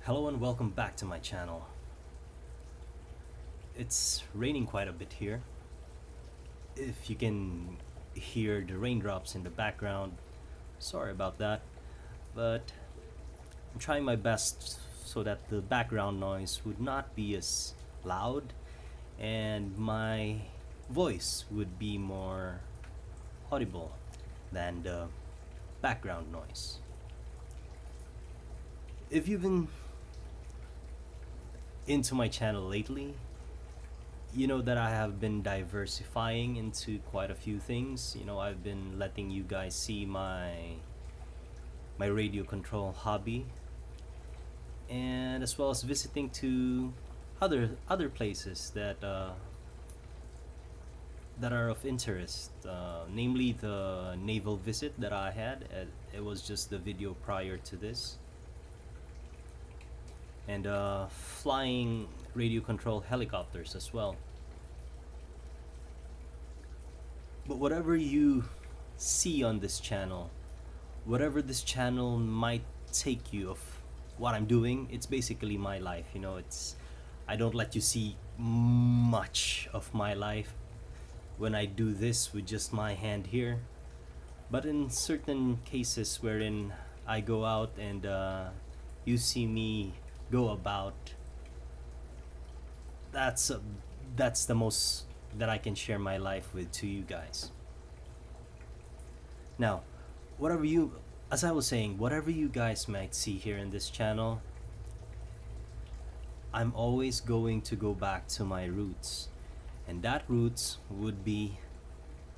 Hello and welcome back to my channel. It's raining quite a bit here. If you can hear the raindrops in the background, sorry about that, but I'm trying my best so that the background noise would not be as loud and my voice would be more audible than the background noise. If you've been into my channel lately, you know that I have been diversifying into quite a few things. I've been letting you guys see my radio control hobby, and as well as visiting to other places that are of interest, namely the naval visit that I had. It was just the video prior to this, and flying radio control helicopters as well. But whatever you see on this channel, whatever this channel might take you of what I'm doing, it's basically my life. I don't let you see much of my life when I do this with just my hand here, but in certain cases wherein I go out and you see me go about, that's the most that I can share my life with to you guys. Now, as I was saying, whatever you guys might see here in this channel, I'm always going to go back to my roots, and that roots would be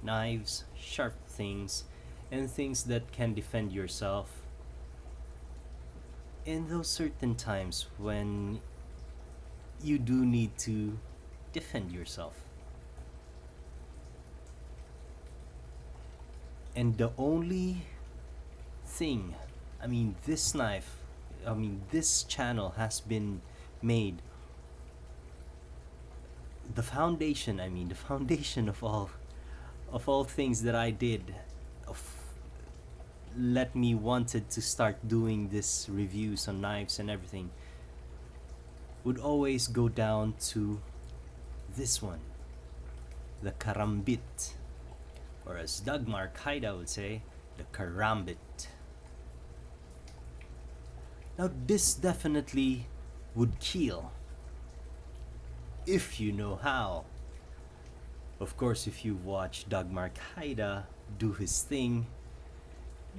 knives, sharp things, and things that can defend yourself in those certain times when you do need to defend yourself. And the only thing, this channel has been made, the foundation of all things that I did, let me wanted to start doing this reviews on knives and everything, would always go down to this one, the Karambit, or as Dagmar Kaida would say, the Karambit. Now this definitely would kill if you know how. Of course, if you watch Dagmar Kaida do his thing,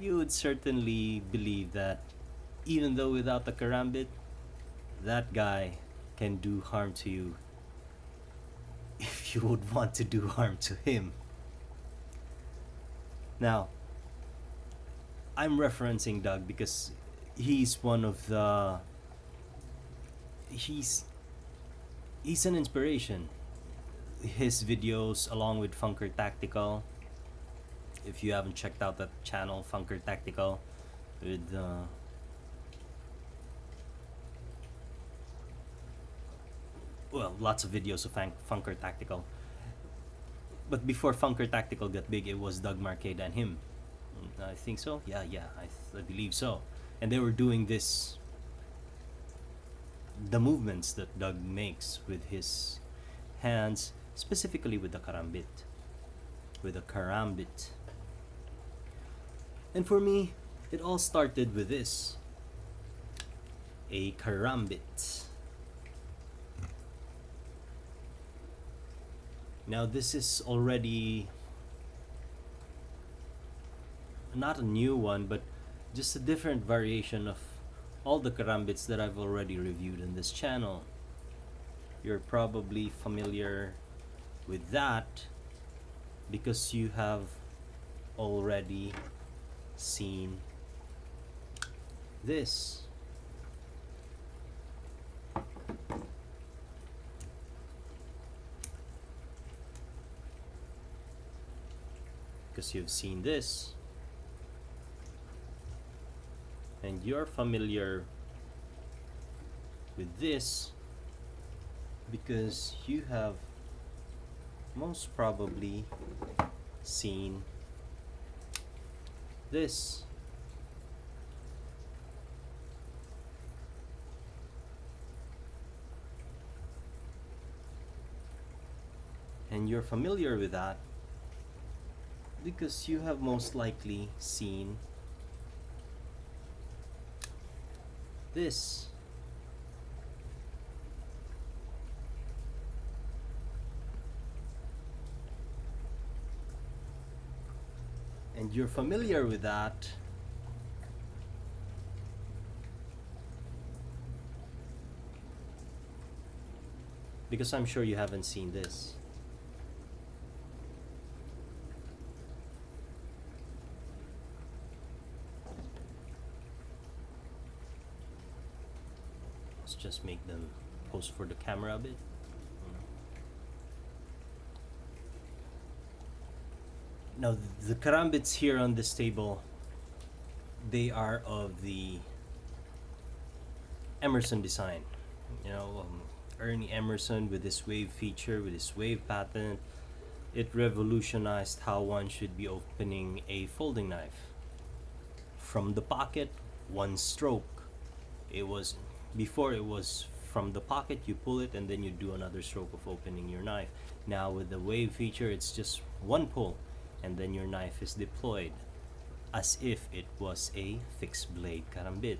you would certainly believe that even though without the Karambit, that guy can do harm to you if you would want to do harm to him. Now, I'm referencing Doug because he's one of the he's an inspiration. His videos, along with Funker Tactical, if you haven't checked out that channel, Funker Tactical, with lots of videos of Funker Tactical. But before Funker Tactical got big, it was Doug Marcade and him. I think so. Yeah, I believe so. And they were doing the movements that Doug makes with his hands, specifically with the Karambit. And for me, it all started with this, a Karambit. Now this is already not a new one, but just a different variation of all the Karambits that I've already reviewed in this channel. You're probably familiar with that because you have already seen this. Because you've seen this, and you're familiar with this because you have most probably seen this. And you're familiar with that because you have most likely seen this. And you're familiar with that because I'm sure you haven't seen this. Let's just make them pose for the camera a bit. Now the karambits here on this table, they are of the Emerson design. You know, Ernie Emerson with his wave feature, with his wave patent, it revolutionized how one should be opening a folding knife. From the pocket, one stroke. It was before it was from the pocket, you pull it and then you do another stroke of opening your knife. Now with the wave feature, it's just one pull and then your knife is deployed as if it was a fixed blade karambit.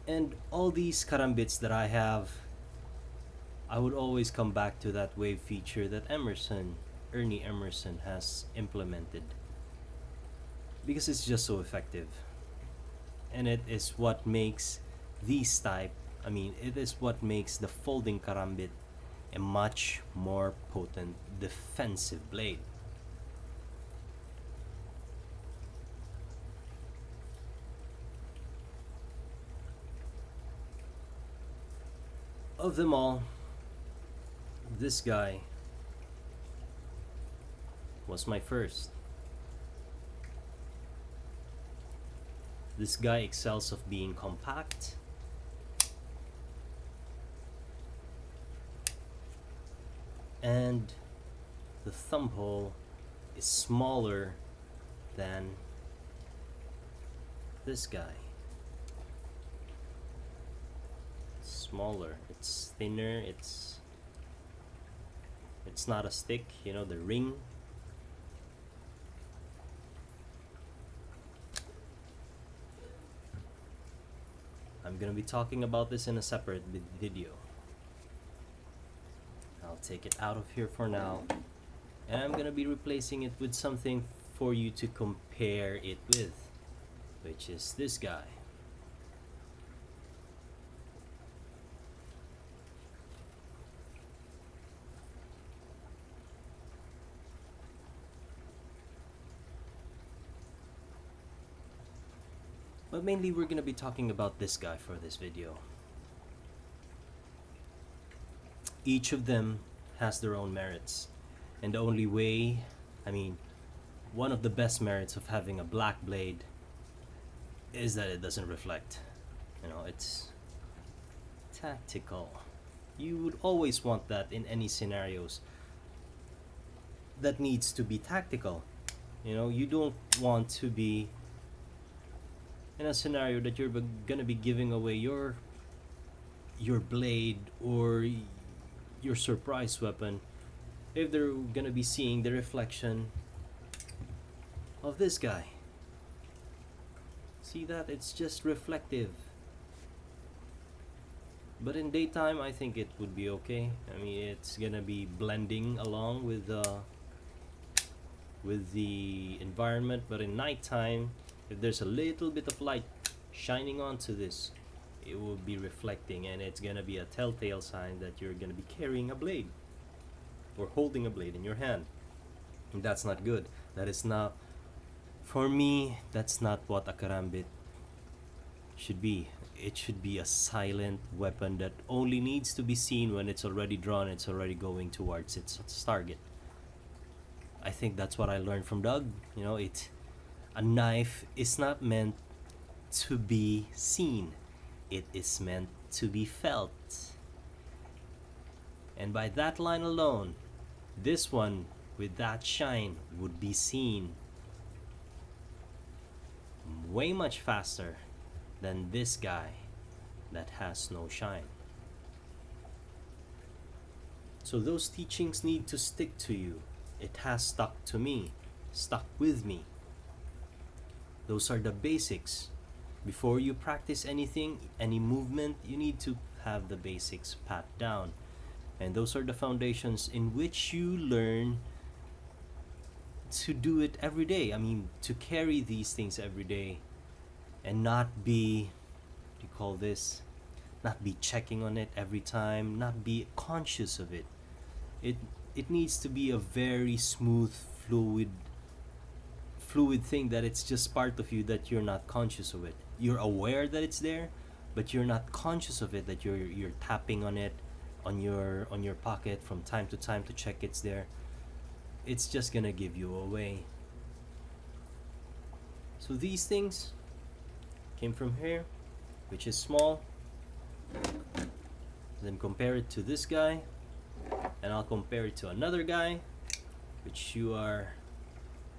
And all these karambits that I have, I would always come back to that wave feature that Ernie Emerson has implemented, because it's just so effective. And it is what makes it is what makes the folding karambit a much more potent defensive blade. Of them all, this guy was my first. This guy excels of being compact, and the thumb hole is smaller than this guy. Smaller, it's thinner, it's not a stick, you know, the ring. I'm gonna be talking about this in a separate video. I'll take it out of here for now, and I'm gonna be replacing it with something for you to compare it with, which is this guy. But mainly we're gonna be talking about this guy for this video. Each of them has their own merits, and the only way, one of the best merits of having a black blade is that it doesn't reflect. You know, it's tactical. You would always want that in any scenarios that needs to be tactical. You know, you don't want to be in a scenario that you're gonna be giving away your blade or your surprise weapon if they're gonna be seeing the reflection of this guy. See that? It's just reflective. But in daytime, I think it would be okay. It's gonna be blending along with the environment. But in nighttime, if there's a little bit of light shining onto this, it will be reflecting, and it's gonna be a telltale sign that you're gonna be carrying a blade or holding a blade in your hand. And that's not good. That is not, for me, that's not what a karambit should be. It should be a silent weapon that only needs to be seen when it's already drawn, it's already going towards its target. I think that's what I learned from Doug. You know, a knife is not meant to be seen. It is meant to be felt. And by that line alone, this one with that shine would be seen way much faster than this guy that has no shine. So those teachings need to stick to you. It has stuck to me, stuck with me. Those are the basics. Before you practice anything, any movement, you need to have the basics pat down. And those are the foundations in which you learn to do it every day. I mean, to carry these things every day and not be, what do you call this? Not be checking on it every time, not be conscious of it. It needs to be a very smooth, fluid thing that it's just part of you, that you're not conscious of it. You're aware that it's there, but you're not conscious of it, that you're tapping on it on your pocket from time to time to check it's there. It's just gonna give you away. So these things came from here, which is small. Then compare it to this guy, and I'll compare it to another guy, which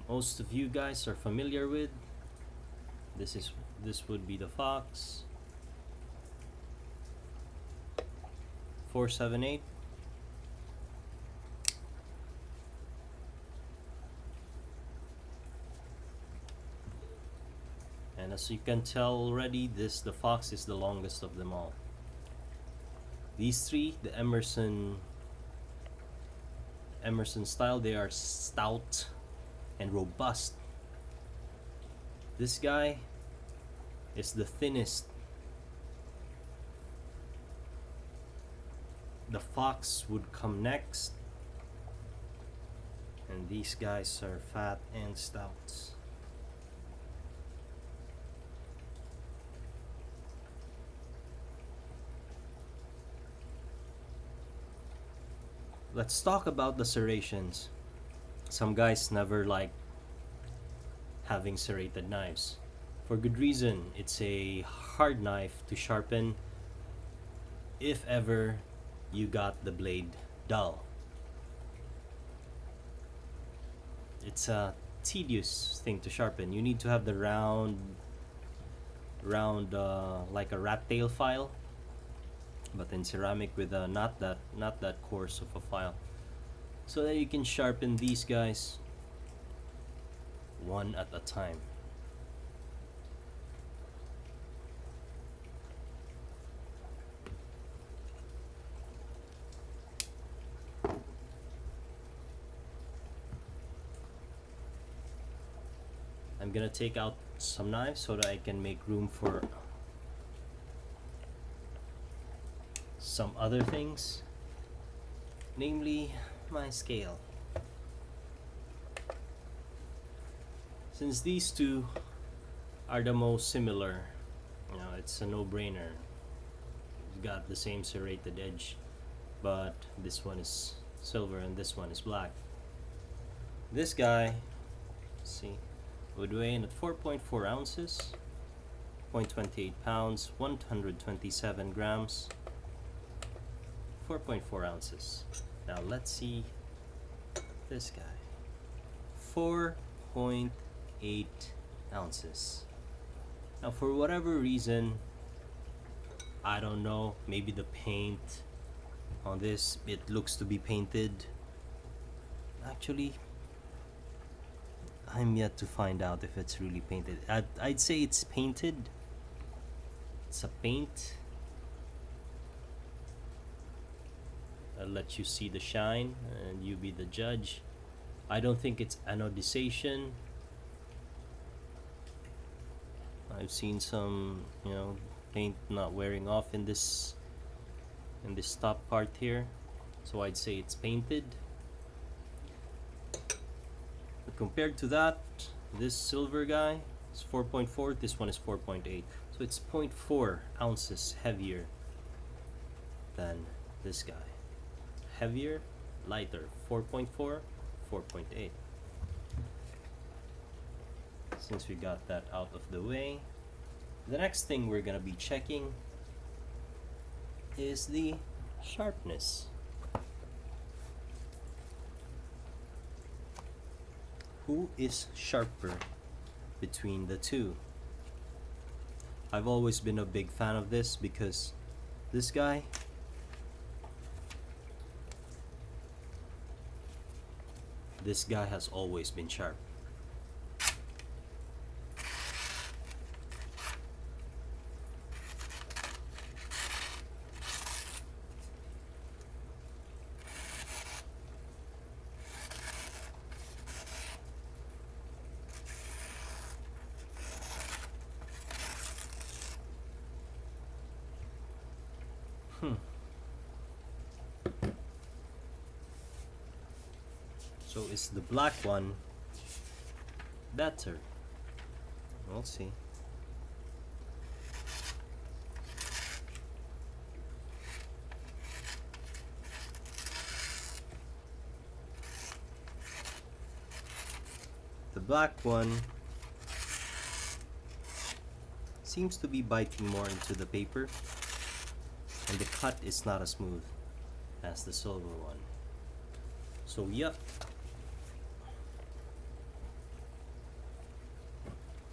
most of you guys are familiar with. This would be the Fox 478. And as you can tell already, the Fox is the longest of them all. These three, the Emerson style, they are stout and robust. This guy is the thinnest. The Fox would come next, and these guys are fat and stout. Let's talk about the serrations. Some guys never like having serrated knives. For good reason. It's a hard knife to sharpen if ever you got the blade dull. It's a tedious thing to sharpen. You need to have the round like a rat tail file, but in ceramic with not that coarse of a file, so that you can sharpen these guys one at a time. I'm gonna take out some knives so that I can make room for some other things, namely my scale. Since these two are the most similar, it's a no-brainer. You've got the same serrated edge, but this one is silver and this one is black. This guy, see, would weigh in at 4.4 ounces, 0.28 pounds, 127 grams, 4.4 ounces. Now let's see this guy. 4.8 ounces. Now for whatever reason, I don't know, maybe the paint on this, it looks to be painted. Actually, I'm yet to find out if it's really painted. I'd say it's painted. It's a paint. I'll let you see the shine and you be the judge. I don't think it's anodization. I've seen some, paint not wearing off in this top part here, so I'd say it's painted. But compared to that, this silver guy is 4.4, this one is 4.8, so it's 0.4 ounces heavier than this guy. Heavier, lighter, 4.4, 4.8. Since we got that out of the way, the next thing we're gonna be checking is the sharpness. Who is sharper between the two? I've always been a big fan of this because this guy This guy has always been sharp. So is the black one better? We'll see. The black one seems to be biting more into the paper, and the cut is not as smooth as the silver one. So yep,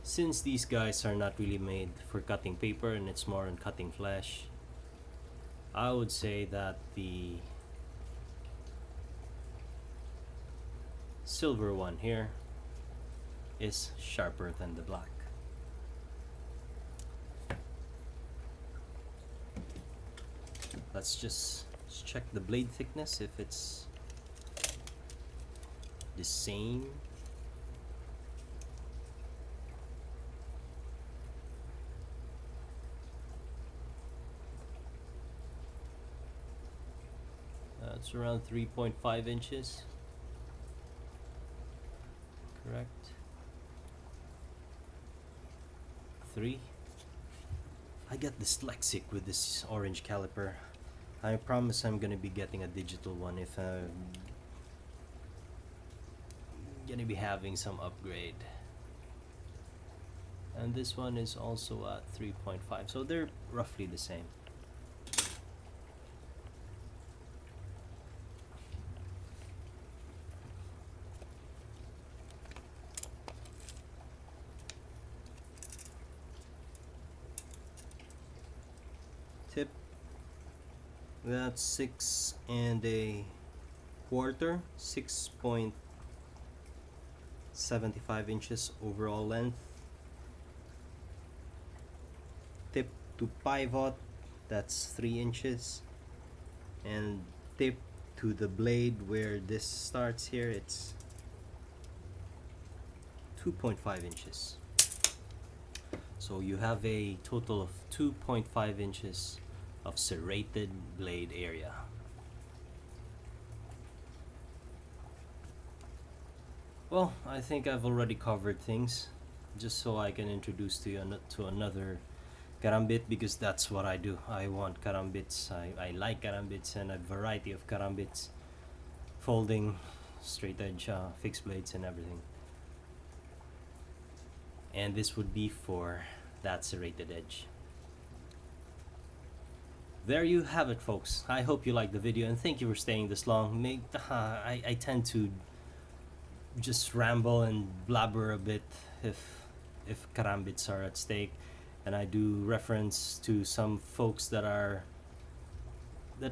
since these guys are not really made for cutting paper and it's more on cutting flesh, I would say that the silver one here is sharper than the black. Let's just check the blade thickness, if it's the same. It's around 3.5 inches. Correct. 3. I get dyslexic with this orange caliper. I promise I'm gonna be getting a digital one if I'm gonna be having some upgrade. And this one is also at 3.5, so they're roughly the same. Tip, that's 6 1/4, 6.75 inches overall length. Tip to pivot, that's 3 inches, and tip to the blade where this starts here, it's 2.5 inches. So you have a total of 2.5 inches of serrated blade area. Well, I think I've already covered things, just so I can introduce to you to another karambit, because that's what I do. I want karambits. I like karambits and a variety of karambits, folding, straight edge, fixed blades and everything. And this would be for that serrated edge. There you have it, folks. I hope you liked the video, and thank you for staying this long. I tend to just ramble and blabber a bit if karambits are at stake, and I do reference to some folks that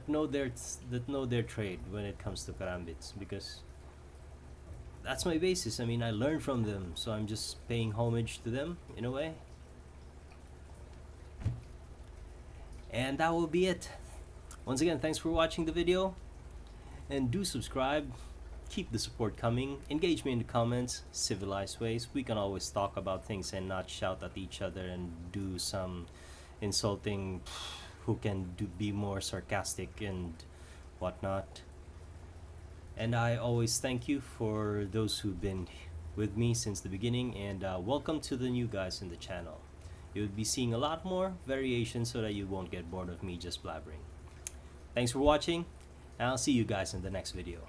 know their trade when it comes to karambits, because that's my basis. I mean, I learned from them, so I'm just paying homage to them in a way. And that will be it. Once again, thanks for watching the video, and do subscribe. Keep the support coming. Engage me in the comments, civilized ways. We can always talk about things and not shout at each other and do some insulting, who can be more sarcastic and whatnot. And I always thank you for those who've been with me since the beginning, and welcome to the new guys in the channel. You'll be seeing a lot more variations so that you won't get bored of me just blabbering. Thanks for watching, and I'll see you guys in the next video.